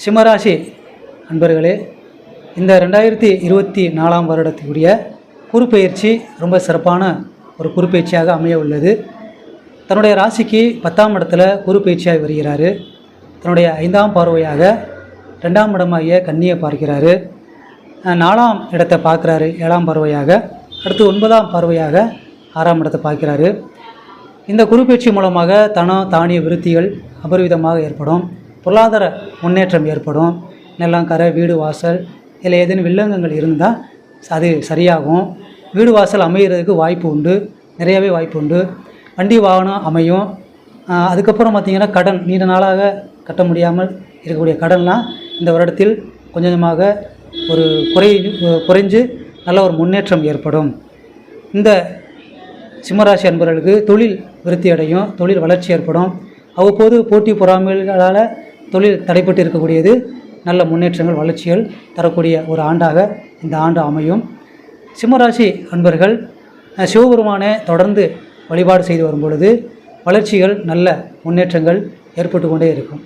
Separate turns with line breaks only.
சிம்மராசி அன்பர்களே, இந்த 2024 வருடத்துக்குரிய குருப்பெயர்ச்சி ரொம்ப சிறப்பான ஒரு குருப்பெயர்ச்சியாக அமைய உள்ளது. தன்னுடைய ராசிக்கு 10ஆம் இடத்துல குருப்பெயர்ச்சியாக வருகிறார். தன்னுடைய 5ஆம் பார்வையாக 2ஆம் இடமாகிய கன்னியை பார்க்கிறாரு. 4ஆம் இடத்தை பார்க்குறாரு 7ஆம் பார்வையாக. அடுத்து 9ஆம் பார்வையாக 6ஆம் இடத்தை பார்க்கிறாரு. இந்த குருப்பெயர்ச்சி மூலமாக தானிய விருத்திகள் அபரிவிதமாக ஏற்படும். பொருளாதார முன்னேற்றம் ஏற்படும். நிலம், கரை, வீடு, வாசல் இதில் ஏதேனும் வில்லங்கங்கள் இருந்தால் அது சரியாகும். வீடு வாசல் அமைகிறதுக்கு வாய்ப்பு உண்டு, நிறையவே வாய்ப்பு உண்டு. வண்டி வாகனம் அமையும். அதுக்கப்புறம் பார்த்திங்கன்னா கடன், நீண்ட நாளாக கட்ட முடியாமல் இருக்கக்கூடிய கடன்லாம் இந்த வருடத்தில் கொஞ்சம் கொஞ்சமாக ஒரு குறைஞ்சு நல்ல ஒரு முன்னேற்றம் ஏற்படும். இந்த சிம்மராசி அன்பர்களுக்கு தொழில் விருத்தி அடையும், தொழில் வளர்ச்சி ஏற்படும். அவ்வப்போது போட்டி பொறாமைகளால் தொழில் தடைப்பட்டு இருக்கக்கூடியது நல்ல முன்னேற்றங்கள், வளர்ச்சிகள் தரக்கூடிய ஒரு ஆண்டாக இந்த ஆண்டு அமையும். சிம்மராசி அன்பர்கள் சிவபெருமானை தொடர்ந்து வழிபாடு செய்து வரும் பொழுது வளர்ச்சிகள், நல்ல முன்னேற்றங்கள் ஏற்பட்டு கொண்டே இருக்கும்.